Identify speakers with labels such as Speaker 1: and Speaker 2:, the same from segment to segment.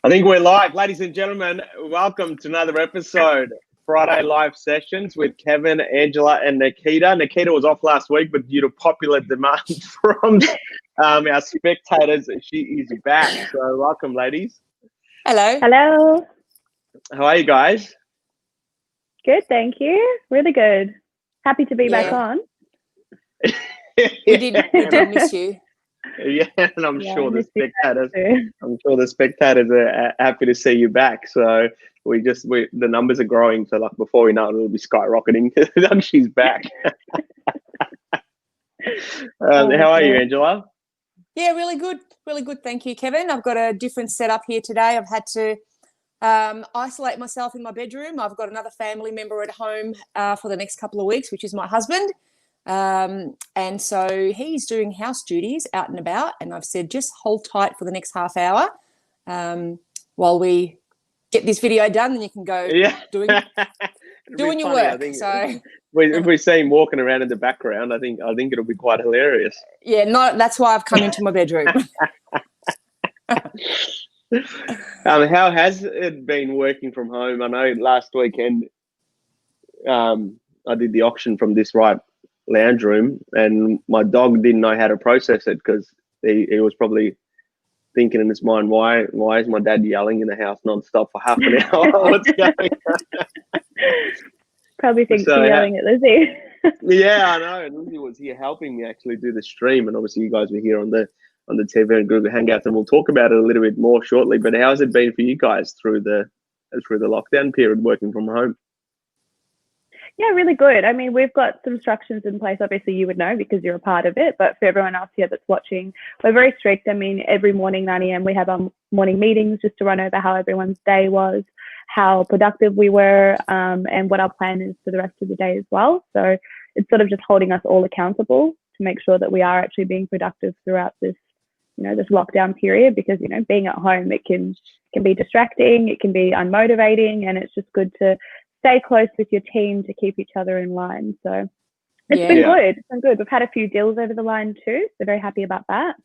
Speaker 1: I think we're live. Ladies and gentlemen, welcome to another episode, Friday Live Sessions with Kevin, Angela and Nikita. Nikita was off last week, but due to popular demand from our spectators, she is back. So welcome, ladies.
Speaker 2: Hello.
Speaker 3: Hello.
Speaker 1: How are you guys?
Speaker 3: Good, thank you. Really good. Happy to be back on.
Speaker 2: We did miss you.
Speaker 1: Yeah, and I'm sure the spectators are happy to see you back. So the numbers are growing. So like before we know it, it'll be skyrocketing. She's back. How are you, Angela?
Speaker 2: Yeah, really good. Really good. Thank you, Kevin. I've got a different setup here today. I've had to isolate myself in my bedroom. I've got another family member at home for the next couple of weeks, which is my husband. And so he's doing house duties out and about, and I've said just hold tight for the next half hour while we get this video done, and you can go doing your work. So
Speaker 1: if we see him walking around in the background, I think it'll be quite hilarious.
Speaker 2: Yeah, that's why I've come into my bedroom.
Speaker 1: How has it been working from home? I know last weekend I did the auction from this lounge room, and my dog didn't know how to process it because he was probably thinking in his mind, why is my dad yelling in the house non-stop for half an hour? What's going on?
Speaker 3: Probably thinks you're yelling at Lizzie.
Speaker 1: Yeah, I know. And Lizzie was here helping me actually do the stream, and obviously you guys were here on the TV and Google Hangouts, and we'll talk about it a little bit more shortly. But how has it been for you guys through the lockdown period working from home?
Speaker 3: Yeah, really good. I mean, we've got some instructions in place. Obviously, you would know because you're a part of it. But for everyone else here that's watching, we're very strict. I mean, every morning, 9 a.m., we have our morning meetings just to run over how everyone's day was, how productive we were, and what our plan is for the rest of the day as well. So it's sort of just holding us all accountable to make sure that we are actually being productive throughout this, this lockdown period, because, being at home, it can be distracting, it can be unmotivating, and it's just good to stay close with your team to keep each other in line. So it's been good. It's been good. We've had a few deals over the line too, so very happy about that.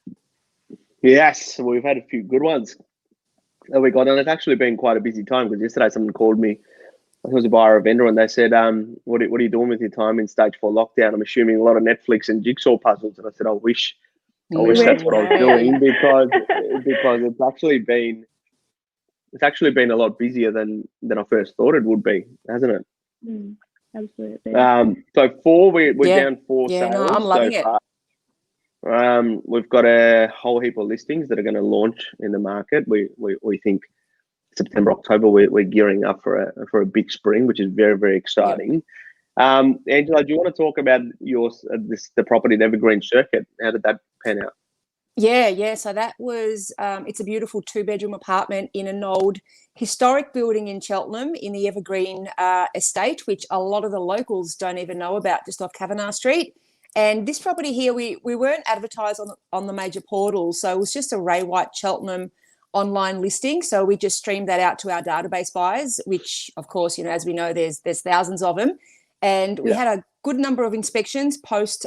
Speaker 1: Yes, we've had a few good ones that we got, and it's actually been quite a busy time because yesterday someone called me. I think it was a buyer or a vendor, and they said, what are you doing with your time in stage 4 lockdown? I'm assuming a lot of Netflix and jigsaw puzzles. And I said, I wish that's what I was doing because it's actually been a lot busier than I first thought it would be, hasn't it?
Speaker 3: Absolutely.
Speaker 1: So we're down 4 sales.
Speaker 2: No, I'm loving it.
Speaker 1: We've got a whole heap of listings that are going to launch in the market. We think September, October, we're gearing up for a big spring, which is very, very exciting. Yep. Angela, do you want to talk about the property at Evergreen Circuit? How did that pan out?
Speaker 2: Yeah. So that was, it's a beautiful 2-bedroom apartment in an old historic building in Cheltenham in the Evergreen estate, which a lot of the locals don't even know about, just off Kavanagh Street. And this property here, we weren't advertised on the major portals. So it was just a Ray White Cheltenham online listing. So we just streamed that out to our database buyers, which of course, as we know, there's thousands of them. And we had a good number of inspections post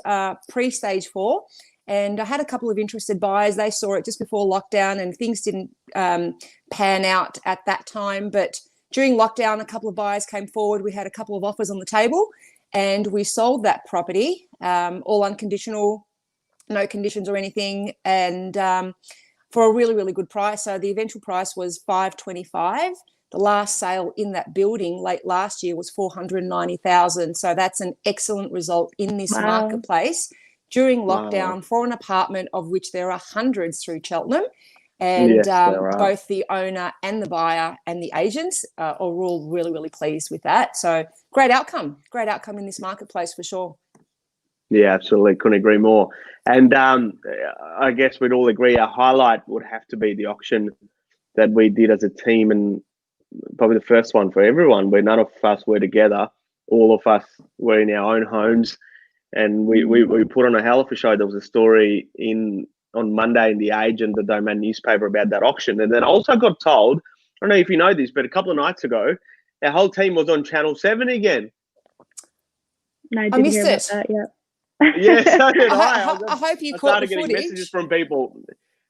Speaker 2: pre-stage 4. And I had a couple of interested buyers. They saw it just before lockdown, and things didn't pan out at that time. But during lockdown, a couple of buyers came forward. We had a couple of offers on the table, and we sold that property, all unconditional, no conditions or anything, and for a really, really good price. So the eventual price was $525. The last sale in that building late last year was $490,000. So that's an excellent result in this marketplace during lockdown for an apartment of which there are hundreds through Cheltenham. And both the owner and the buyer and the agents are all really, really pleased with that. So great outcome in this marketplace for sure.
Speaker 1: Yeah, absolutely. Couldn't agree more. And I guess we'd all agree our highlight would have to be the auction that we did as a team, and probably the first one for everyone, where none of us were together. All of us were in our own homes, and we put on a hell of a show. There was a story on Monday in The Age and the Domain newspaper about that auction. And then I also got told, I don't know if you know this, but a couple of nights ago, our whole team was on Channel 7 again.
Speaker 3: No, I
Speaker 2: missed it.
Speaker 3: That,
Speaker 1: yeah, so did I.
Speaker 2: I hope you
Speaker 1: I
Speaker 2: caught
Speaker 1: started getting messages from people.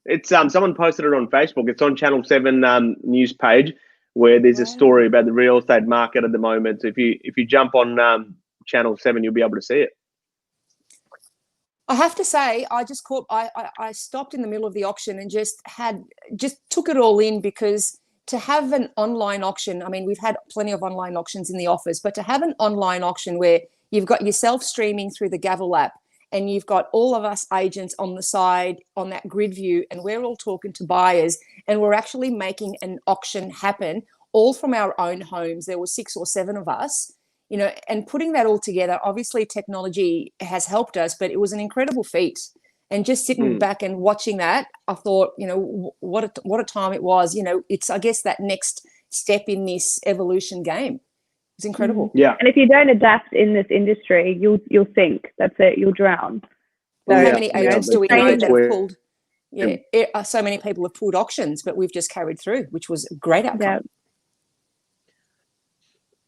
Speaker 1: It's someone posted it on Facebook. It's on Channel 7 news page where there's a story about the real estate market at the moment. So if you jump on Channel 7, you'll be able to see it.
Speaker 2: I have to say, I just I stopped in the middle of the auction and just took it all in, because to have an online auction, I mean, we've had plenty of online auctions in the office, but to have an online auction where you've got yourself streaming through the Gavel app and you've got all of us agents on the side on that grid view, and we're all talking to buyers, and we're actually making an auction happen all from our own homes. There were 6 or 7 of us, you know, and putting that all together. Obviously technology has helped us, but it was an incredible feat. And just sitting back and watching that, I thought, you know, what a time it was. You know, it's, I guess, that next step in this evolution game. It's incredible.
Speaker 1: Yeah.
Speaker 3: And if you don't adapt in this industry, you'll sink. That's it. You'll drown.
Speaker 2: Well, how many agents do we know that have pulled? Yeah, so many people have pulled auctions, but we've just carried through, which was a great outcome.
Speaker 3: Yeah.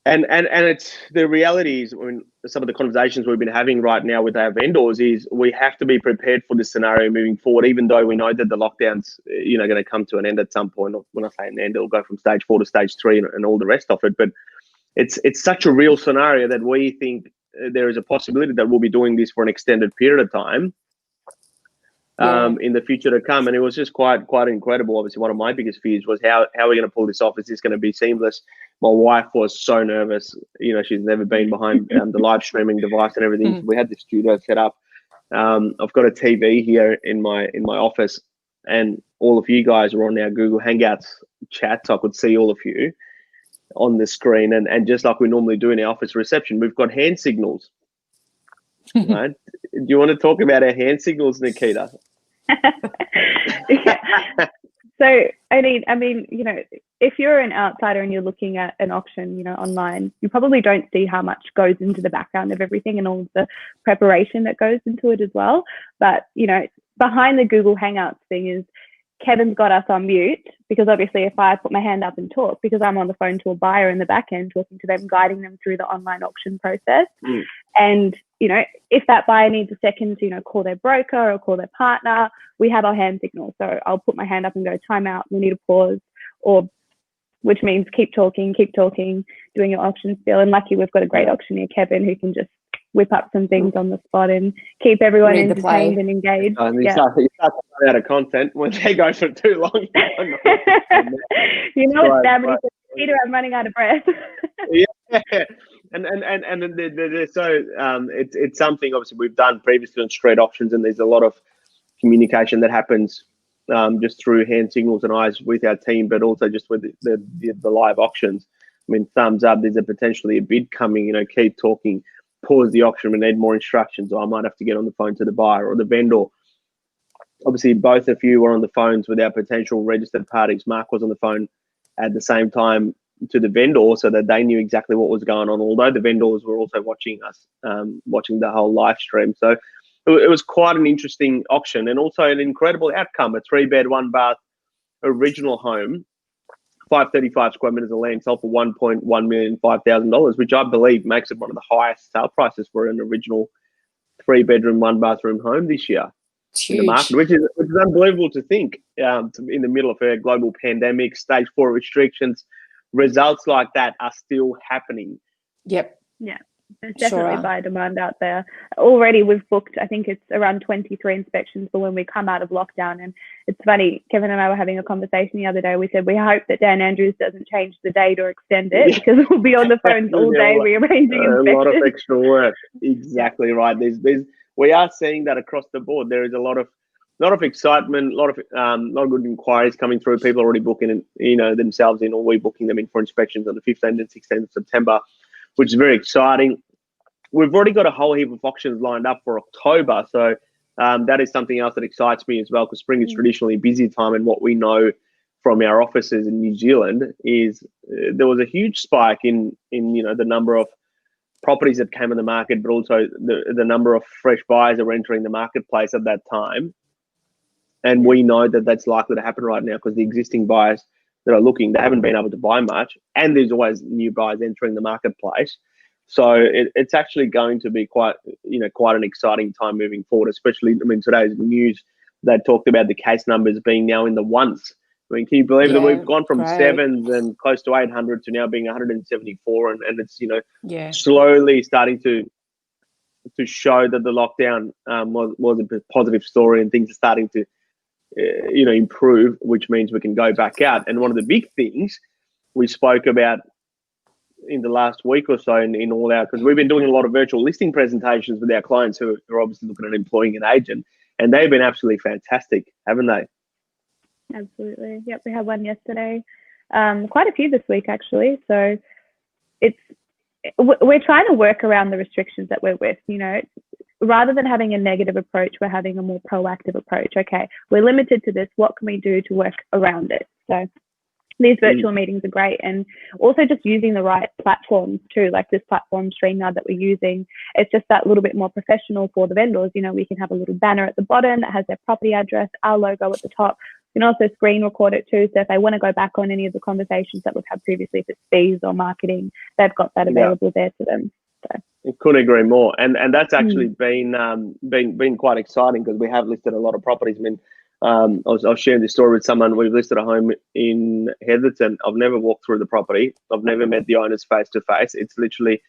Speaker 1: And it's the reality is, I mean, some of the conversations we've been having right now with our vendors is we have to be prepared for this scenario moving forward, even though we know that the lockdown's, you know, going to come to an end at some point. When I say an end, it'll go from stage 4 to stage 3 and all the rest of it. But it's such a real scenario that we think there is a possibility that we'll be doing this for an extended period of time in the future to come. And it was just quite incredible. Obviously, one of my biggest fears was how are we going to pull this off? Is this going to be seamless? My wife was so nervous. You know, she's never been behind the live streaming device and everything. So we had the studio set up. I've got a TV here in my office, and all of you guys are on our Google Hangouts chat, so I could see all of you on the screen. And just like we normally do in our office reception, we've got hand signals. Right? Do you want to talk about our hand signals, Nikita?
Speaker 3: So I mean, you know, if you're an outsider and you're looking at an auction, you know, online, you probably don't see how much goes into the background of everything and all of the preparation that goes into it as well. But, you know, behind the Google Hangouts thing is Kevin's got us on mute, because obviously if I put my hand up and talk, because I'm on the phone to a buyer in the back end, talking to them, guiding them through the online auction process. And, you know, if that buyer needs a second to, you know, call their broker or call their partner, we have our hand signal. So I'll put my hand up and go, time out, we need a pause, or which means keep talking, doing your auction spiel. And lucky we've got a great auctioneer, Kevin, who can just whip up some things on the spot and keep everyone entertained and engaged.
Speaker 1: You start to run out of content when they go for too long.
Speaker 3: You know it's bad when you say, Peter, I'm running out of breath.
Speaker 1: And so it's something obviously we've done previously on street auctions, and there's a lot of communication that happens just through hand signals and eyes with our team, but also just with the live auctions. I mean, thumbs up, there's potentially a bid coming, you know, keep talking, pause the auction, we need more instructions, or I might have to get on the phone to the buyer or the vendor. Obviously, both of you were on the phones with our potential registered parties. Mark was on the phone at the same time to the vendor, so that they knew exactly what was going on, although the vendors were also watching us, watching the whole live stream. So it was quite an interesting auction, and also an incredible outcome. A 3-bed, 1-bath original home, 535 square meters of land, sold for $1,105,000, which I believe makes it one of the highest sale prices for an original 3-bedroom, 1-bathroom home this year in the market, which is unbelievable to think. In the middle of a global pandemic, stage 4 restrictions, results like that are still happening.
Speaker 2: Yep.
Speaker 3: Yeah. There's definitely buyer demand out there. Already we've booked, I think it's around 23 inspections for when we come out of lockdown. And it's funny, Kevin and I were having a conversation the other day. We said we hope that Dan Andrews doesn't change the date or extend it, because we'll be on the phones all day rearranging inspections. A lot of extra work. Exactly right. We are seeing that across the board. There is a lot of excitement, a lot of good inquiries coming through. People already booking, you know, themselves in, or we booking them in for inspections on the 15th and 16th of September, which is very exciting. We've already got a whole heap of auctions lined up for October. So that is something else that excites me as well, because spring is traditionally a busy time. And what we know from our offices in New Zealand is there was a huge spike in you know, the number of properties that came on the market, but also the number of fresh buyers that were entering the marketplace at that time. And we know that that's likely to happen right now, because the existing buyers that are looking, they haven't been able to buy much, and there's always new buyers entering the marketplace. So it's actually going to be quite an exciting time moving forward. Especially, I mean, today's news
Speaker 1: they talked about the case numbers being now in the ones. I mean, can you believe that we've gone from sevens and close to 800 to now being 174, and it's slowly starting to show that the lockdown was a positive story, and things are starting to improve, which means we can go back out. And one of the big things we spoke about in the last week or so in all our, because we've been doing a lot of virtual listing presentations with our clients who are obviously looking at employing an agent, and they've been absolutely fantastic, haven't they?
Speaker 3: Absolutely. Yep, we had one yesterday. Quite a few this week, actually. So we're trying to work around the restrictions that we're with. Rather than having a negative approach, we're having a more proactive approach. Okay, we're limited to this. What can we do to work around it? So these virtual meetings are great, and also just using the right platforms too, like this platform StreamYard that we're using. It's just that little bit more professional for the vendors. We can have a little banner at the bottom that has their property address, our logo at the top. You can also screen record it too. So if they want to go back on any of the conversations that we've had previously, if it's fees or marketing, they've got that available there to them. So.
Speaker 1: I couldn't agree more, and that's actually been quite exciting, because we have listed a lot of properties. I mean, I was sharing this story with someone. We've listed a home in Heatherton. I've never walked through the property. I've never met the owners face to face. It's literally,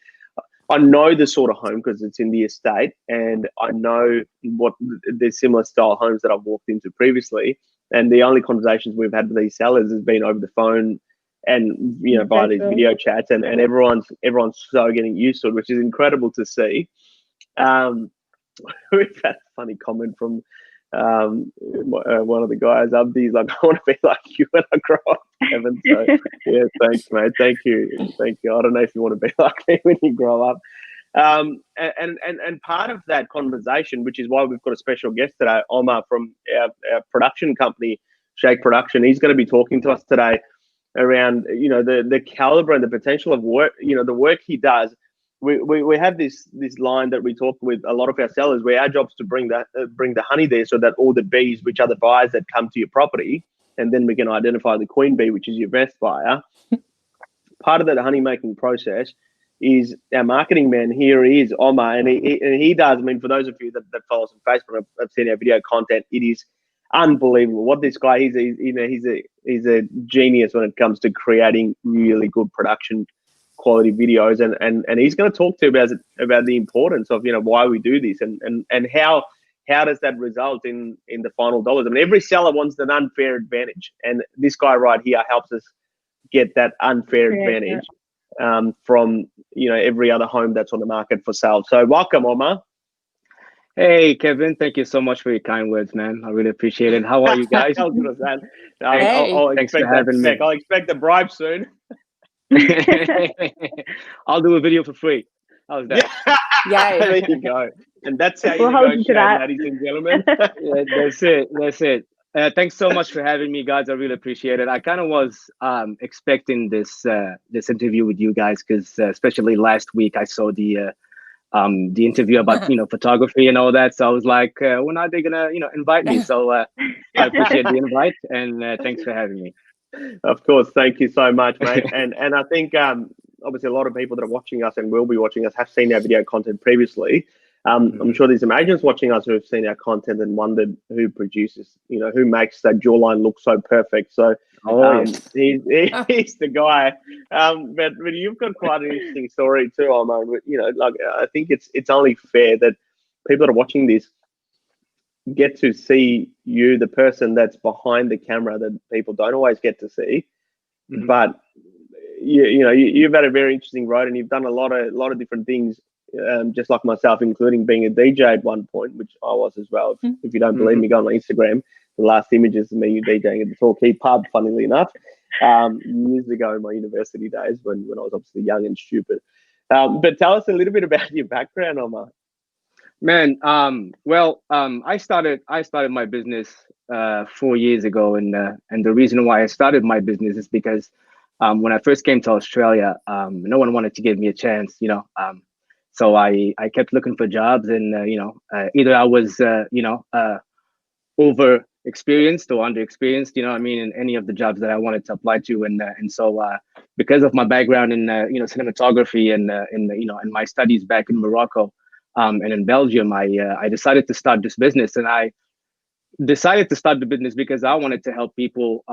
Speaker 1: I know the sort of home because it's in the estate, and I know what the similar style homes that I've walked into previously. And the only conversations we've had with these sellers has been over the phone and via these video chats, and everyone's so getting used to it, which is incredible to see. We've had a funny comment from one of the guys. He's like, I want to be like you when I grow up, Kevin. So yeah, thanks, mate. Thank you. I don't know if you want to be like me when you grow up. And part of that conversation, which is why we've got a special guest today, Omar from our production company, Shake Production. He's going to be talking to us today around the caliber and the potential of work, the work he does. We have this line that we talk with a lot of our sellers, where our job's to bring the honey there, so that all the bees, which are the buyers that come to your property, and then we can identify the queen bee, which is your best buyer. Part of that honey making process is our marketing man. Here he is, Omar, and he does. I mean, for those of you that follow us on Facebook, I've seen our video content. It is unbelievable what this guy is. He's a genius when it comes to creating really good production quality videos, and he's going to talk to you about the importance of why we do this, and how does that result in the final dollars. I mean, every seller wants an unfair advantage, and this guy right here helps us get that unfair advantage from every other home that's on the market for sale. So welcome, Omar.
Speaker 4: Hey, Kevin, thank you so much for your kind words, man. I really appreciate it. How are you guys?
Speaker 1: I'll expect the bribe soon.
Speaker 4: I'll do a video for free. How's that?
Speaker 2: Yeah.
Speaker 1: There you go. And that's how you negotiate, ladies and gentlemen.
Speaker 4: Yeah, that's it. Thanks so much for having me, guys. I really appreciate it. I kind of was expecting this interview with you guys, because especially last week I saw the interview about photography and all that. So I was like, when are they gonna invite me? So I appreciate the invite, and thanks for having me.
Speaker 1: Of course, thank you so much, mate. and I think obviously a lot of people that are watching us and will be watching us have seen our video content previously. I'm sure there's some agents watching us who have seen our content and wondered who produces, who makes that jawline look so perfect. So he's the guy. But you've got quite an interesting story too, Omar. I think it's only fair that people that are watching this get to see you, the person that's behind the camera, that people don't always get to see. But you've had a very interesting road, and you've done a lot of different things. Just like myself, including being a DJ at one point, which I was as well. If you don't believe me, go on my Instagram. The last images of me DJing at the Torquay pub, funnily enough, years ago in my university days when I was obviously young and stupid. But tell us a little bit about your background, Omar.
Speaker 4: Man, I started my business 4 years ago, and the reason why I started my business is because when I first came to Australia, no one wanted to give me a chance, So I kept looking for jobs, and either I was over experienced or under experienced, in any of the jobs that I wanted to apply to, and so because of my background in cinematography and in my studies back in Morocco and in Belgium, I decided to start this business, and decided to start the business because I wanted to help people,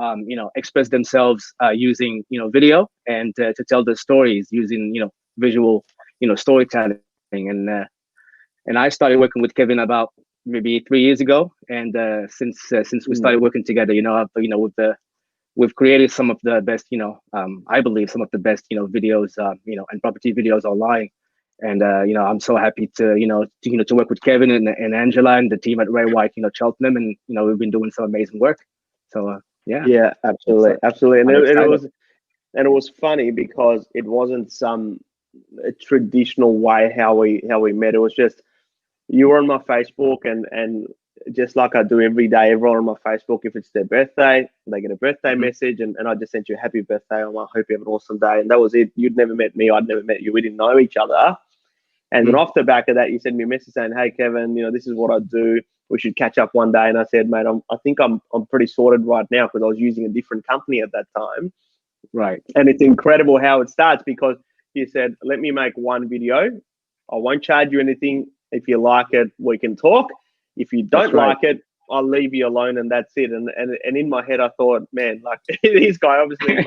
Speaker 4: express themselves using, video, and to tell their stories using, visual, storytelling. And I started working with Kevin about maybe 3 years ago. And since we started working together, we've created some of the best, I believe some of the best, videos, and property videos online. And I'm so happy to to work with Kevin and Angela and the team at Ray White, Cheltenham, and we've been doing some amazing work. So
Speaker 1: yeah, absolutely, and it was funny because it wasn't some traditional way how we met. It was just you were on my Facebook, and just like I do every day, everyone on my Facebook, if it's their birthday, they get a birthday message, and I just sent you a happy birthday. I hope you have an awesome day, and that was it. You'd never met me, I'd never met you. We didn't know each other. And then off the back of that, you sent me a message saying, "Hey, Kevin, this is what I do. We should catch up one day." And I said, "Mate, I think I'm pretty sorted right now," because I was using a different company at that time.
Speaker 4: Right.
Speaker 1: And it's incredible how it starts, because you said, "Let me make one video. I won't charge you anything. If you like it, we can talk. If you don't like it, I'll leave you alone, and that's it." And in my head, I thought, man, like this guy obviously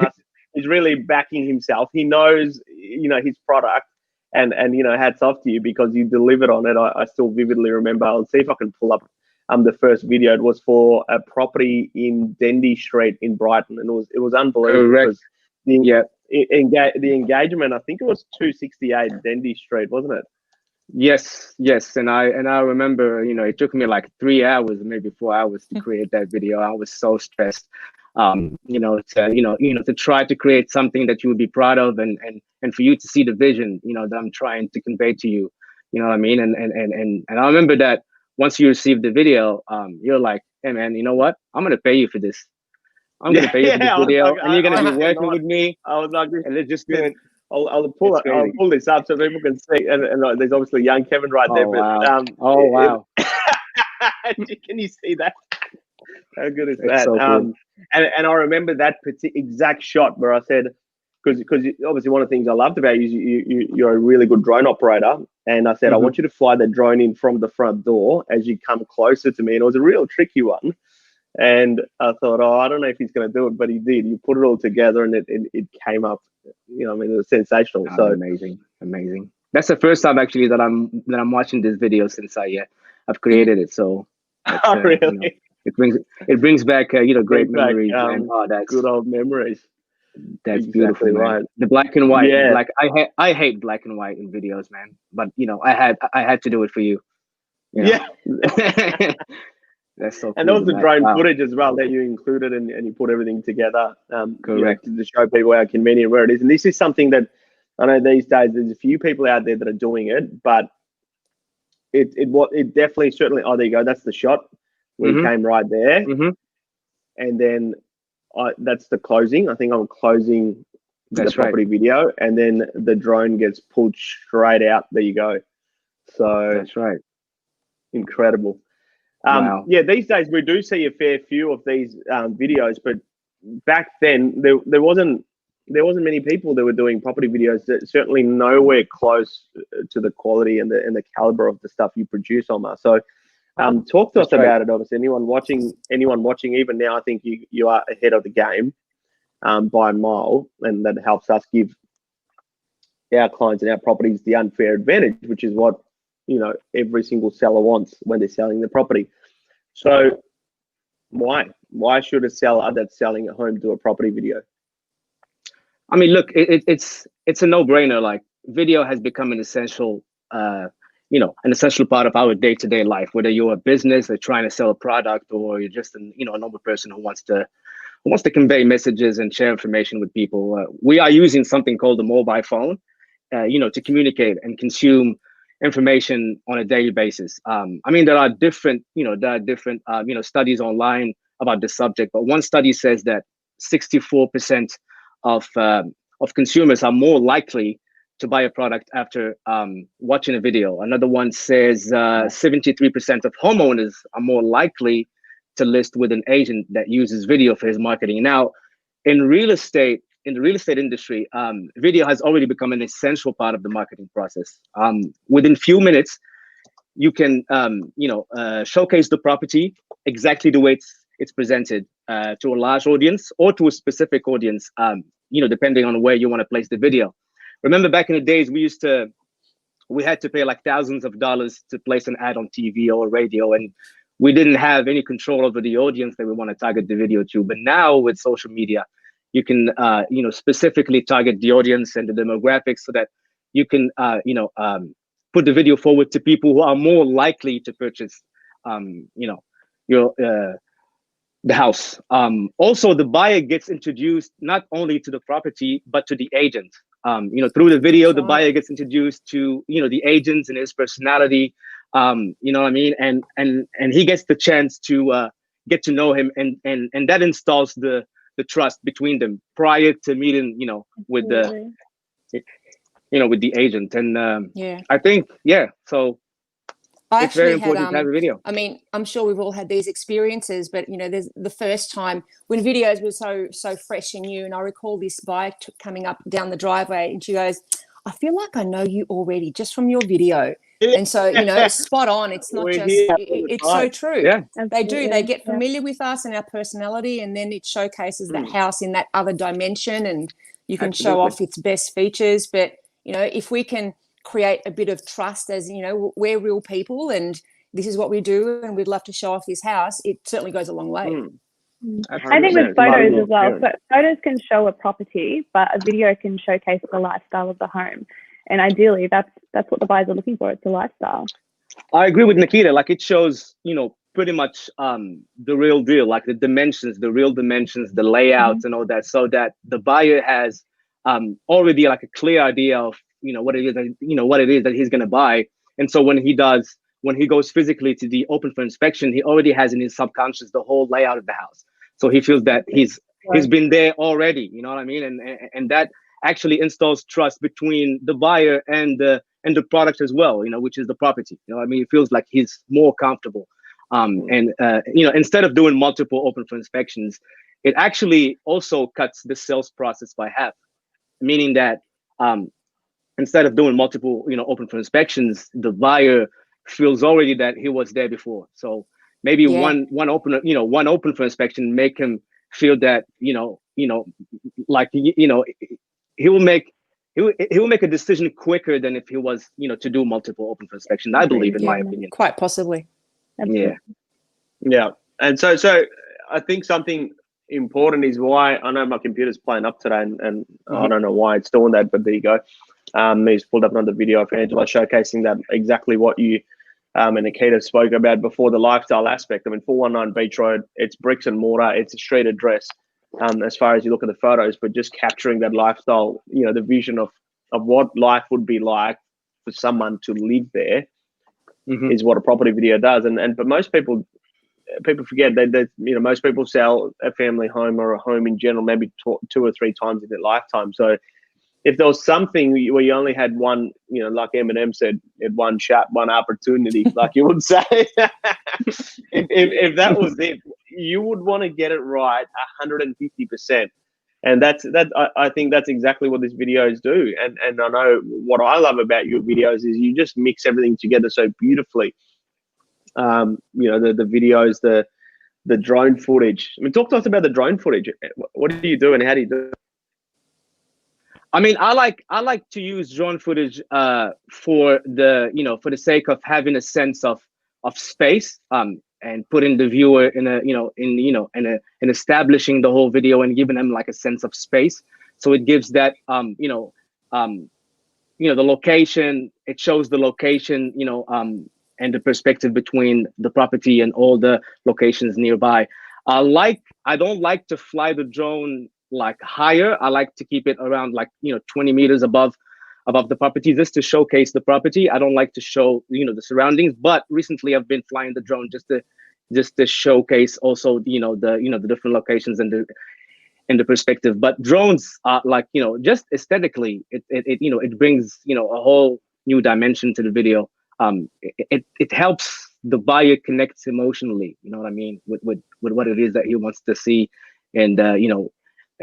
Speaker 1: is really backing himself. He knows, his product. And hats off to you, because you delivered on it. I still vividly remember. I'll see if I can pull up the first video. It was for a property in Dendy Street in Brighton, and it was unbelievable.
Speaker 4: Correct.
Speaker 1: The engagement, I think it was 268 Dendy Street, wasn't it?
Speaker 4: Yes, and I remember, it took me like 3 hours, maybe 4 hours to create that video. I was so stressed, to try to create something that you would be proud of, and for you to see the vision, that I'm trying to convey to you. You know what I mean? And I remember that once you received the video, you're like, "Hey man, you know what? I'm gonna pay you for this. I'm gonna pay you for this video, and you're gonna be working with me."
Speaker 1: I was like,
Speaker 4: and let's just do it.
Speaker 1: I'll pull this up so people can see. And there's obviously young Kevin right there.
Speaker 4: Wow.
Speaker 1: But,
Speaker 4: wow.
Speaker 1: Can you see that? How good is
Speaker 4: It's
Speaker 1: that?
Speaker 4: so cool.
Speaker 1: And I remember that exact shot where I said, because obviously one of the things I loved about you is you're a really good drone operator. And I said, I want you to fly the drone in from the front door as you come closer to me. And it was a real tricky one. And I thought, I don't know if he's going to do it, but he did. You put it all together, and it came up. It was sensational.
Speaker 4: Oh,
Speaker 1: so
Speaker 4: amazing. That's the first time actually that I'm watching this video since I've created it. So
Speaker 1: really,
Speaker 4: it brings back great memories. That's
Speaker 1: good old memories.
Speaker 4: That's
Speaker 1: exactly
Speaker 4: beautiful, man.
Speaker 1: right.
Speaker 4: The black and white.
Speaker 1: Yeah.
Speaker 4: I hate black and white in videos, man. But I had to do it for you.
Speaker 1: Yeah.
Speaker 4: That's so cool.
Speaker 1: And that was the drone
Speaker 4: wow.
Speaker 1: footage as well that you included, and you put everything together.
Speaker 4: Correct.
Speaker 1: To show people how convenient where it is. And this is something that I know these days there's a few people out there that are doing it, but it definitely certainly. Oh, there you go. That's the shot. We came right there, and then that's the closing. I think I'm closing the property video, and then the drone gets pulled straight out. There you go. So
Speaker 4: that's right.
Speaker 1: Incredible.
Speaker 4: Wow.
Speaker 1: Yeah, these days we do see a fair few of these videos, but back then there wasn't many people that were doing property videos. Certainly nowhere close to the quality and the caliber of the stuff you produce, Omar. So talk to us about it. Obviously, anyone watching even now, I think you are ahead of the game by a mile, and that helps us give our clients and our properties the unfair advantage, which is what every single seller wants when they're selling the property. So why should a seller that's selling a home do a property video?
Speaker 4: I mean, look, it's a no-brainer. Like, video has become an essential an essential part of our day-to-day life, whether you're a business or trying to sell a product, or you're just a normal person who wants to convey messages and share information with people. We are using something called the mobile phone to communicate and consume information on a daily basis. I mean, there are different studies online about this subject, but one study says that 64% of consumers are more likely to buy a product after watching a video. Another one says 73% of homeowners are more likely to list with an agent that uses video for his marketing. Now, in the real estate industry, video has already become an essential part of the marketing process. Within few minutes, you can showcase the property exactly the way it's presented to a large audience or to a specific audience, depending on where you want to place the video. Remember back in the days, we had to pay like thousands of dollars to place an ad on TV or radio, and we didn't have any control over the audience that we want to target the video to. But now with social media, you can specifically target the audience and the demographics so that you can put the video forward to people who are more likely to purchase the house. Also, the buyer gets introduced not only to the property but to the agent. Through the video, the buyer gets introduced to the agents and his personality. You know what I mean? And he gets the chance to get to know him, and that installs the trust between them prior to meeting with the with the agent. And I think so it's very important to have a video.
Speaker 2: I mean, I'm sure we've all had these experiences, but there's the first time when videos were so fresh and new. And I recall this bike coming up down the driveway, and she goes, "I feel like I know you already just from your video." And so, spot on. It's not just, it's so true.
Speaker 4: Yeah.
Speaker 2: They do. They get familiar with us and our personality, and then it showcases the house in that other dimension, and you can show off its best features. But, if we can create a bit of trust as, we're real people and this is what we do and we'd love to show off this house, it certainly goes a long way.
Speaker 3: I think with photos as well, photos can show a property, but a video can showcase the lifestyle of the home. And ideally, that's what the buyers are looking for. It's a lifestyle.
Speaker 4: I agree with Nikita. Like, it shows, pretty much the real deal, like the dimensions, the real dimensions, the layouts and all that, so that the buyer has already like a clear idea of what it is that he's going to buy. And so when he goes physically to the open for inspection, he already has in his subconscious the whole layout of the house. So he feels that he's been there already. You know what I mean? And that actually installs trust between the buyer and the product as well, which is the property. I mean, it feels like he's more comfortable. Instead of doing multiple open for inspections, it actually also cuts the sales process by half, meaning that instead of doing multiple, open for inspections, the buyer feels already that he was there before. So maybe one open for inspection make him feel that he will make a decision quicker than if he was to do multiple open for inspection. I believe, in my opinion,
Speaker 2: quite possibly.
Speaker 1: Yeah. And so I think something important is why I know my computer's playing up today, and I don't know why it's doing that, but there you go. He's pulled up another video of Angela showcasing that exactly what you and Nikita spoke about before, the lifestyle aspect. I mean, 419 Beach Road, it's bricks and mortar, it's a street address as far as you look at the photos, but just capturing that lifestyle, the vision of what life would be like for someone to live there is what a property video does. But most people forget that most people sell a family home or a home in general maybe 2 or 3 times in their lifetime. So if there was something where you only had one, like Eminem said, one shot, one opportunity, like you would say, if that was it, you would want to get it right 150%. And I think that's exactly what these videos do. And I know what I love about your videos is you just mix everything together so beautifully. The videos, the drone footage. I mean, talk to us about the drone footage. What do you do and how do you do it?
Speaker 4: I mean, I like to use drone footage for the sake of having a sense of space and putting the viewer in establishing the whole video and giving them like a sense of space. So it gives that the location. It shows the location and the perspective between the property and all the locations nearby. I don't like to fly the drone like higher. I like to keep it around like 20 meters above the property, just to showcase the property. I don't like to show the surroundings, but recently I've been flying the drone just to showcase also the different locations and the perspective. But drones are like just aesthetically it brings a whole new dimension to the video. It helps the buyer connect emotionally, you know what I mean, with what it is that he wants to see, and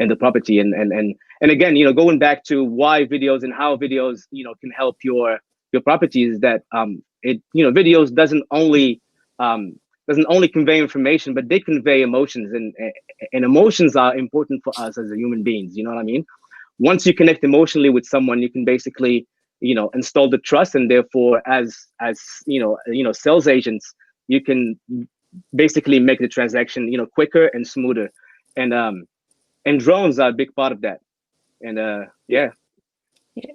Speaker 4: and the property, and again, going back to why videos and how videos can help your property is that videos doesn't only convey information, but they convey emotions, and emotions are important for us as human beings. You know what I mean? Once you connect emotionally with someone, you can basically, install the trust, and therefore, as sales agents, you can basically make the transaction, quicker and smoother. And drones are a big part of that. And yeah.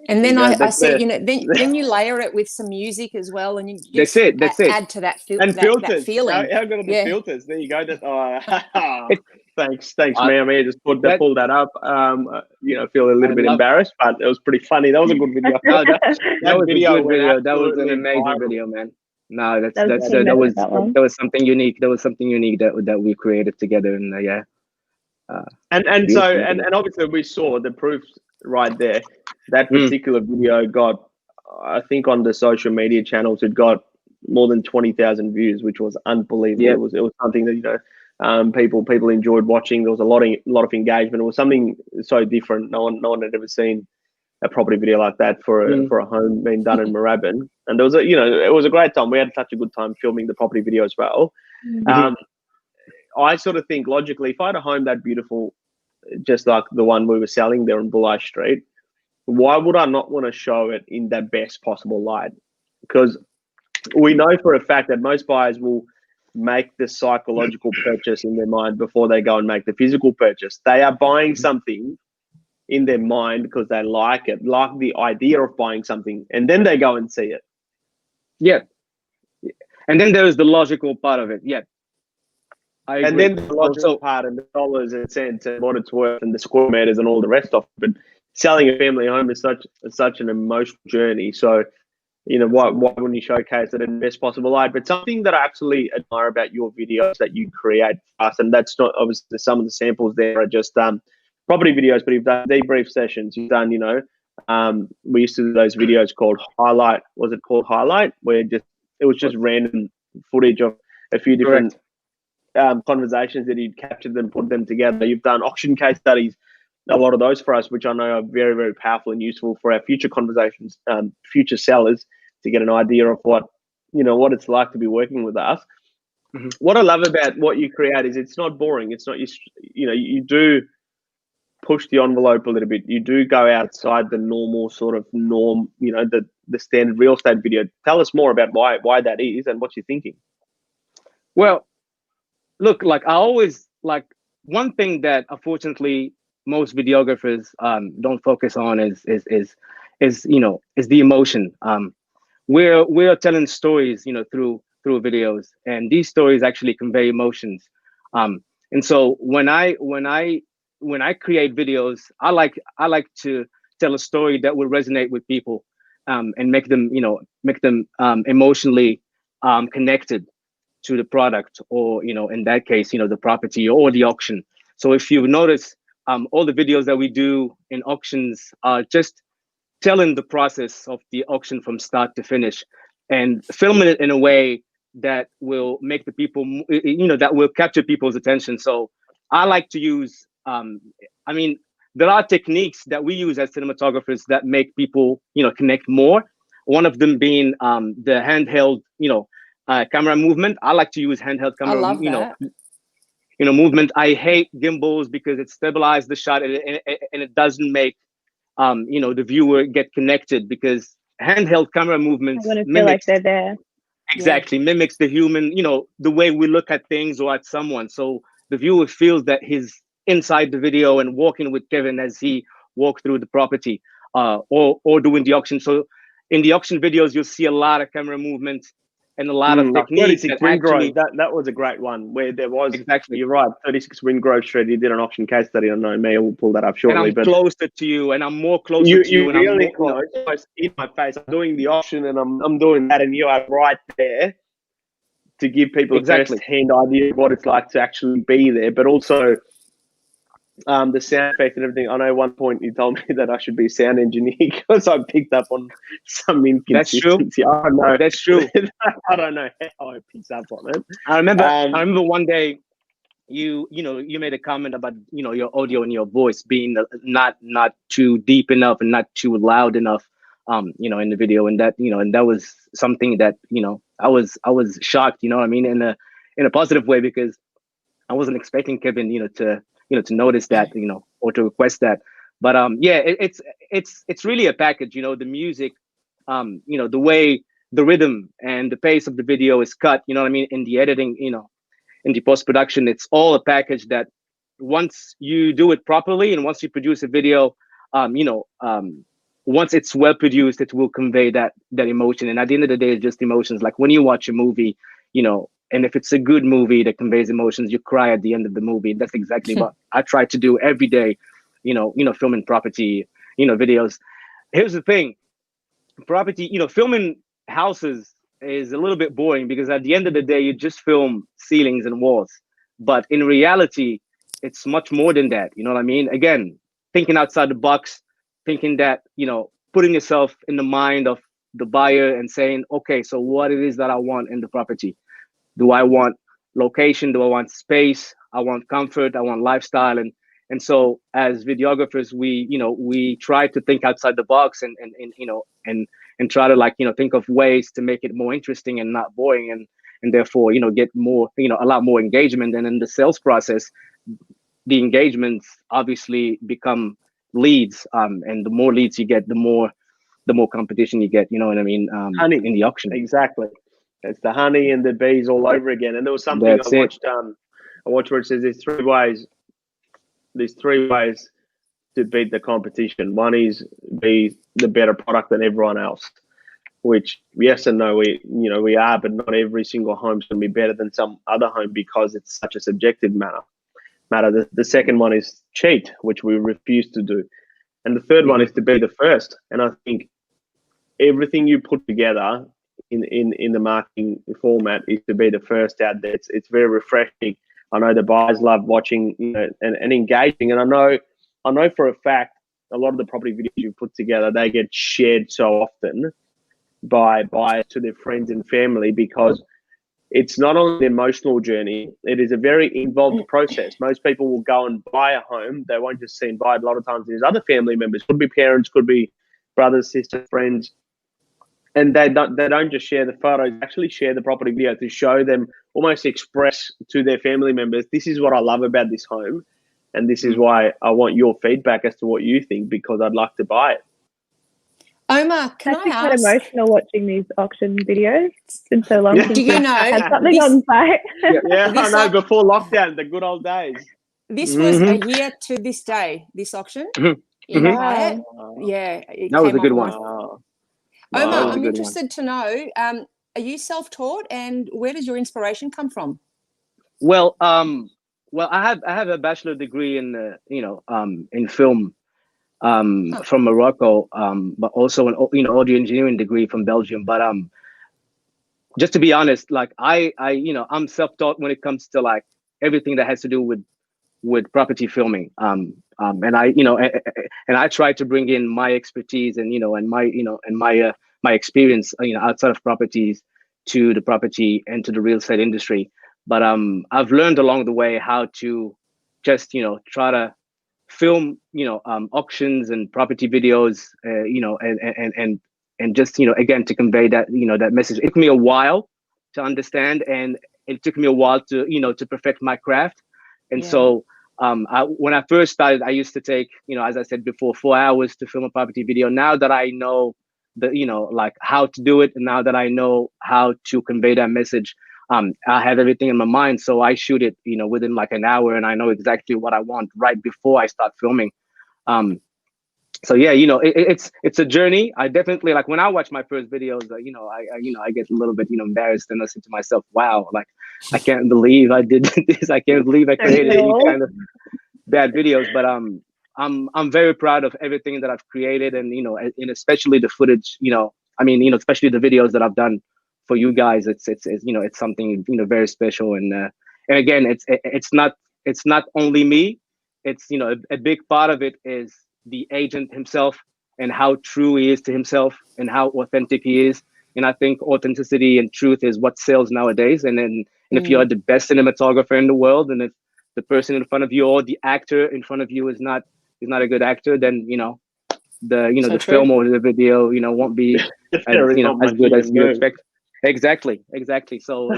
Speaker 2: And then I see, then you layer it with some music as well, and you just
Speaker 4: that's it.
Speaker 2: add to that,
Speaker 1: and filters.
Speaker 2: that feeling.
Speaker 1: How good are the filters? There you go. Thanks, man. I just pulled that up. Feel a little bit embarrassed, but it was pretty funny. That was a good video.
Speaker 4: that was video. A good video. That was an amazing video, man. No, that was something unique. That was something unique that we created together, and
Speaker 1: and obviously we saw the proof right there. That particular video got, I think, on the social media channels, it got more than 20,000 views, which was unbelievable. It was something that people enjoyed watching. There was a lot of engagement. It was something so different. No one had ever seen a property video like that for a home being done in Moorabbin. And there was it was a great time. We had such a good time filming the property video as well. I sort of think logically, if I had a home that beautiful, just like the one we were selling there on Bulli Street, why would I not want to show it in the best possible light? Because we know for a fact that most buyers will make the psychological purchase in their mind before they go and make the physical purchase. They are buying something in their mind because they like it, like the idea of buying something, and then they go and see it.
Speaker 4: Yeah. And then there's the logical part of it. Yeah.
Speaker 1: And then the logical part and the dollars and cents and what it's worth and the square meters and all the rest of it. But selling a family home is such an emotional journey. So, why wouldn't you showcase it in the best possible light? But something that I absolutely admire about your videos that you create for us, and that's not obviously some of the samples there are just property videos, but you've done debrief sessions. You've done, we used to do those videos called Highlight. Was it called Highlight? Where it was just random footage of a few different conversations that you'd captured and put them together. You've done auction case studies, a lot of those for us, which I know are very, very powerful and useful for our future conversations, future sellers, to get an idea of what it's like to be working with us. What I love about what you create is it's not boring. It's not you do push the envelope a little bit. You do go outside the normal sort of norm, the standard real estate video. Tell us more about why that is and what you're thinking.
Speaker 4: Well, look, I always one thing that unfortunately most videographers don't focus on is the emotion. We're telling stories, through videos, and these stories actually convey emotions. And so when I create videos, I like to tell a story that will resonate with people, and make them emotionally connected to the product, or in that case, the property or the auction. So if you notice, all the videos that we do in auctions are just telling the process of the auction from start to finish, and filming it in a way that will make the people, that will capture people's attention. So I like to use, there are techniques that we use as cinematographers that make people, connect more. One of them being the handheld, camera movement. I like to use handheld camera, movement. I hate gimbals because it stabilizes the shot, and it doesn't make, the viewer get connected, because handheld camera movements
Speaker 3: feel like they're there.
Speaker 4: Exactly, mimics the human, the way we look at things or at someone. So the viewer feels that he's inside the video and walking with Kevin as he walked through the property, or doing the auction. So in the auction videos, you'll see a lot of camera movements and a lot of techniques.
Speaker 1: That was a great one where there was, exactly, you're right, 36 Wingrove Street. You did an auction case study. I know me, we'll pull that up shortly.
Speaker 4: And I'm closer to you, and I'm more closer to you.
Speaker 1: And really close in my face. I'm doing the auction, and I'm doing that, and you are right there to give people a first-hand idea of what it's like to actually be there, but also the sound effect and everything. I know at one point you told me that I should be a sound engineer because I picked up on some inconsistency.
Speaker 4: That's true.
Speaker 1: I know.
Speaker 4: That's true.
Speaker 1: I don't know how I picked up on it.
Speaker 4: I remember one day you made a comment about your audio and your voice being not too deep enough and not too loud enough. in the video, and that and that was something that I was shocked, you know what I mean, in a positive way, because I wasn't expecting Kevin to notice that, or to request that. But yeah, it's really a package, the music, the way the rhythm and the pace of the video is cut, you know what I mean, in the editing, in the post-production, it's all a package that once you do it properly and once you produce a video, once it's well produced, it will convey that emotion. And at the end of the day, it's just emotions. Like when you watch a movie, and if it's a good movie that conveys emotions, you cry at the end of the movie. That's exactly what I try to do every day, filming property, videos. Here's the thing, property, filming houses is a little bit boring, because at the end of the day, you just film ceilings and walls. But in reality, it's much more than that. You know what I mean? Again, thinking outside the box, thinking that, putting yourself in the mind of the buyer and saying, okay, so what it is that I want in the property. Do I want location? Do I want space? I want comfort. I want lifestyle. And so as videographers, we try to think outside the box and try to think of ways to make it more interesting and not boring, and therefore, get more, a lot more engagement. And in the sales process, the engagements obviously become leads. And the more leads you get, the more competition you get, you know what I mean?
Speaker 1: Honey,
Speaker 4: in the auction.
Speaker 1: Exactly. It's the honey and the bees all over again. And there was something I watched where it says there's three ways to beat the competition. One is be the better product than everyone else, which yes and no, we are, but not every single home's going to be better than some other home, because it's such a subjective matter. The second one is cheat, which we refuse to do. And the third one is to be the first. And I think everything you put together in the marketing format is to be the first out there. It's very refreshing. I know the buyers love watching, and engaging. And I know for a fact, a lot of the property videos you put together, they get shared so often by buyers to their friends and family, because it's not only an emotional journey, it is a very involved process. Most people will go and buy a home. They won't just see and buy it. A lot of times there's other family members, could be parents, could be brothers, sisters, friends. And they don't just share the photos, actually share the property video to show them, almost express to their family members, this is what I love about this home. And this is why I want your feedback as to what you think, because I'd like to buy it.
Speaker 2: Omar, can I ask?
Speaker 3: It's quite emotional watching these auction videos. It's been so long since
Speaker 2: do you know
Speaker 3: had something on site.
Speaker 1: Yeah, I know, before lockdown, the good old days.
Speaker 2: This was a year to this day, this auction.
Speaker 3: Wow.
Speaker 2: Yeah.
Speaker 4: That was a good one.
Speaker 2: Omar, I'm interested to know, are you self-taught, and where does your inspiration come from?
Speaker 4: Well, I have a bachelor degree in in film from Morocco, but also an audio engineering degree from Belgium. But just to be honest, like I'm self-taught when it comes to like everything that has to do with property filming. And I try to bring in my expertise and my experience outside of properties to the property and to the real estate industry. But I've learned along the way how to just try to film auctions and property videos, and just again to convey that that message. It took me a while to understand, and it took me a while to to perfect my craft. And so when I first started, I used to take as I said before, 4 hours to film a property video. Now that I know like how to do it, and now that I know how to convey that message, I have everything in my mind, so I shoot it within like an hour, and I know exactly what I want right before I start filming. So yeah, it's a journey. I definitely, like when I watch my first videos, I get a little bit embarrassed, and I say to myself, wow, like I can't believe I did this. I can't believe I created any kind of bad videos. But I'm very proud of everything that I've created, and and especially the footage. Especially the videos that I've done for you guys. It's something very special. And again, it's not only me. It's a big part of it is the agent himself, and how true he is to himself, and how authentic he is. And I think authenticity and truth is what sells nowadays. And if you're the best cinematographer in the world, and if the person in front of you or the actor in front of you is not a good actor, then the
Speaker 2: So
Speaker 4: the
Speaker 2: true.
Speaker 4: film or the video won't be
Speaker 1: There is not
Speaker 4: as
Speaker 1: much
Speaker 4: good
Speaker 1: you
Speaker 4: as
Speaker 1: can
Speaker 4: you
Speaker 1: do.
Speaker 4: expect. Exactly. So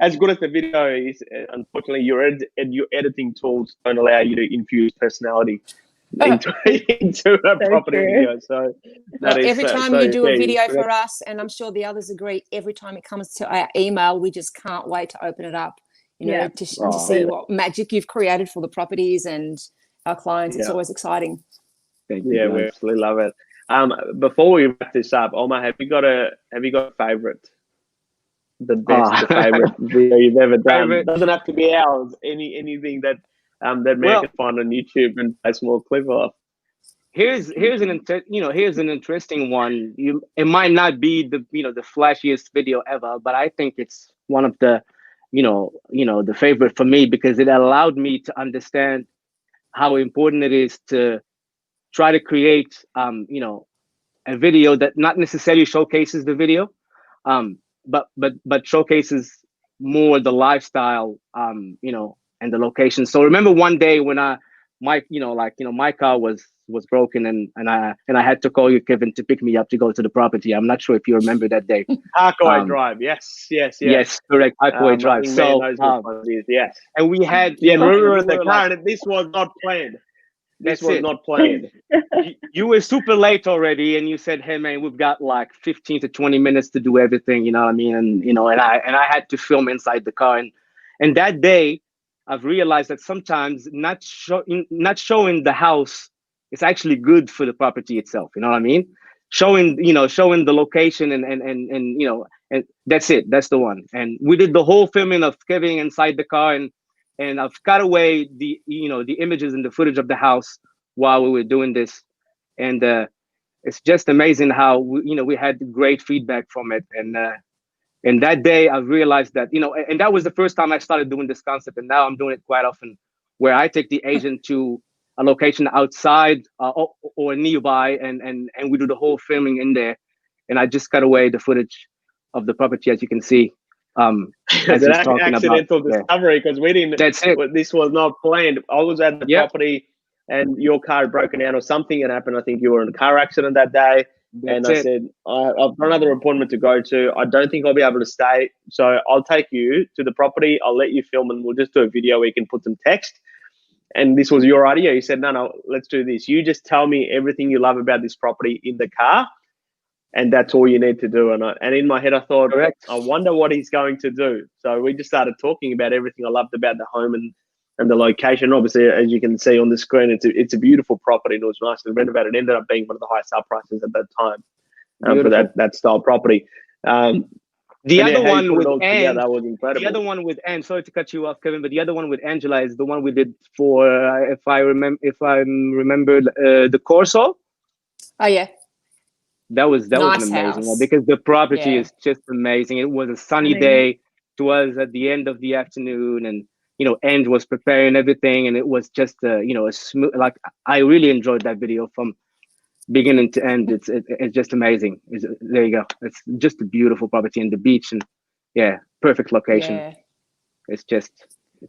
Speaker 1: as good as the video is, unfortunately, your editing tools don't allow you to infuse personality into into a
Speaker 3: So
Speaker 1: property
Speaker 3: true.
Speaker 1: video. So
Speaker 2: Well,
Speaker 1: that is
Speaker 2: every time
Speaker 1: so
Speaker 2: you do a
Speaker 1: yeah,
Speaker 2: video for us, and I'm sure the others agree, every time it comes to our email, we just can't wait to open it up,
Speaker 3: Yeah.
Speaker 2: to
Speaker 1: Oh,
Speaker 2: see
Speaker 1: yeah.
Speaker 2: what magic you've created for the proproperties and our clients. It's
Speaker 1: Yeah.
Speaker 2: always exciting.
Speaker 4: thank you,
Speaker 1: Yeah, we
Speaker 4: guys.
Speaker 1: absolutely love it. Before we wrap this up, Omar, have you got a favorite? The best, the favorite video you've ever done?
Speaker 4: Favorite?
Speaker 1: Doesn't have to be ours. Anything that that man
Speaker 4: Well,
Speaker 1: can find on YouTube and play a small clip of.
Speaker 4: here's an interesting one. It might not be the flashiest video ever, but I think it's one of the the favorite for me, because it allowed me to understand how important it is to try to create a video that not necessarily showcases the video, but showcases more the lifestyle, and the location. So remember one day when my car was broken, and I had to call you, Kevin, to pick me up to go to the property. I'm not sure if you remember that day.
Speaker 1: Parkway Drive. Yes.
Speaker 4: Yes, correct. Parkway
Speaker 1: I
Speaker 4: Drive.
Speaker 1: think man
Speaker 4: So
Speaker 1: knows which one it is. Yes.
Speaker 4: and we had
Speaker 1: Yeah,
Speaker 4: and
Speaker 1: we
Speaker 4: we
Speaker 1: were in the
Speaker 4: were
Speaker 1: car,
Speaker 4: like,
Speaker 1: and this was not planned. This
Speaker 4: that's
Speaker 1: was
Speaker 4: it.
Speaker 1: not planned.
Speaker 4: You were super late already, and you said, "Hey man, we've got like 15 to 20 minutes to do everything." You know what I mean? And I had to film inside the car, and that day, I've realized that sometimes not showing the house is actually good for the property itself. You know what I mean? Showing the location, and that's it. That's the one. And we did the whole filming of Kevin inside the car, and I've cut away the images and the footage of the house while we were doing this, and it's just amazing how we had great feedback from it. And that day I realized that and that was the first time I started doing this concept, and now I'm doing it quite often, where I take the agent to a location outside, or nearby, and we do the whole filming in there, and I just cut away the footage of the property, as you can see. As he's
Speaker 1: That
Speaker 4: talking about.
Speaker 1: accidental discovery, because we didn't.
Speaker 4: That's it.
Speaker 1: This was not planned. I was at the
Speaker 4: Yep.
Speaker 1: property, and your car had broken down or something had happened. I think you were in a car accident that day. And I said, I've got another appointment to go to. I don't think I'll be able to stay. So I'll take you to the property. I'll let you film, and we'll just do a video where you can put some text. And this was your idea. You said, no, let's do this. You just tell me everything you love about this property in the car, and that's all you need to do. And in my head, I thought,
Speaker 4: Correct.
Speaker 1: I wonder what he's going to do. So we just started talking about everything I loved about the home and the location. Obviously, as you can see on the screen, it's a beautiful property. And it was nice to renovate. It ended up being one of the highest sale prices at that time for that style property.
Speaker 4: The other one with
Speaker 1: Anne, that was incredible.
Speaker 4: The other one with Anne, sorry to cut you off, Kevin, but the other one with Angela is the one we did for, if I remember, the Corso.
Speaker 2: Oh yeah.
Speaker 4: That was
Speaker 2: Nice
Speaker 4: an amazing
Speaker 2: house.
Speaker 4: one, because the property
Speaker 2: Yeah.
Speaker 4: is just amazing. It was a sunny day. It was at the end of the afternoon, and Ange was preparing everything, and it was just a smooth. Like, I really enjoyed that video from beginning to end. It's just amazing. There you go. It's just a beautiful property in the beach, and yeah, perfect location.
Speaker 2: Yeah.
Speaker 4: It's just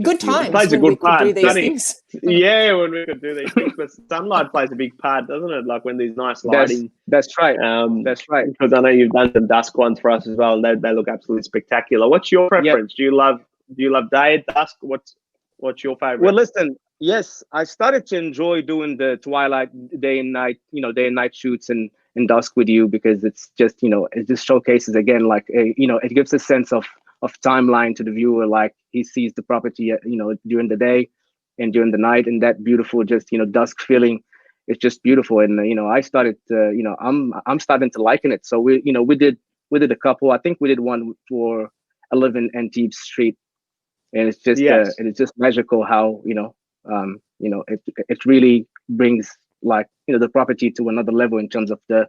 Speaker 2: Good
Speaker 4: beautiful.
Speaker 2: times
Speaker 1: Plays a
Speaker 2: when
Speaker 1: good
Speaker 2: we could
Speaker 1: part.
Speaker 2: do these things.
Speaker 1: Yeah, when we could do these things. But sunlight plays a big part, doesn't it? Like when there's nice lighting.
Speaker 4: That's right. That's right.
Speaker 1: Because I know you've done some dusk ones for us as well, and they look absolutely spectacular. What's your preference? Yep. Do you love day, dusk? What's your favorite?
Speaker 4: Well, listen. Yes, I started to enjoy doing the twilight, day and night shoots and dusk with you, because it's just it just showcases again, like it gives a sense of timeline to the viewer, like he sees the property during the day and during the night, and that beautiful just dusk feeling. It's just beautiful, and I started I'm starting to liken it. So we did a couple. I think we did one for 11 Antibes Street, and it's just it's just magical how it really brings, like, the property to another level in terms of the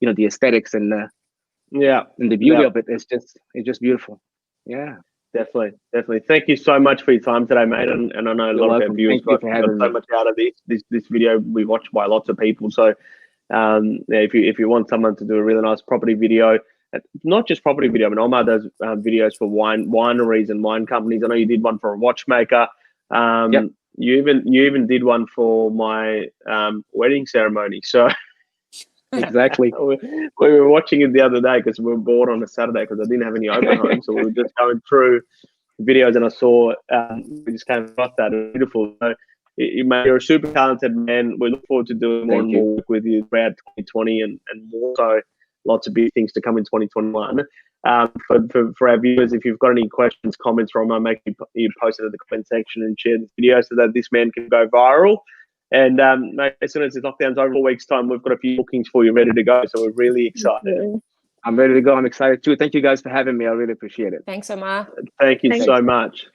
Speaker 4: the aesthetics and the beauty of it. It's just beautiful. Yeah,
Speaker 1: definitely. Thank you so much for your time today, mate. And I know a lot of our viewers got so much out of this video. We watched by lots of people. So if you want someone to do a really nice property video, not just property video, I mean, Omar does videos for wineries and wine companies. I know you did one for a watchmaker. You even did one for my wedding ceremony. So
Speaker 4: Exactly.
Speaker 1: We were watching it the other day because we were bored on a Saturday because I didn't have any open home. So we were just going through videos and I saw we just came across that. It was beautiful. So, mate, you're a super talented man. We look forward to doing more and more work with you throughout 2020 and more so lots of big things to come in 2021. For our viewers, if you've got any questions, comments, Omar, make you post it in the comment section and share this video so that this man can go viral. And mate, as soon as the lockdown's over 4 weeks' time, we've got a few bookings for you ready to go. So we're really excited.
Speaker 4: I'm ready to go. I'm excited too. Thank you guys for having me. I really appreciate it.
Speaker 2: Thanks, Omar.
Speaker 1: Thank you so much.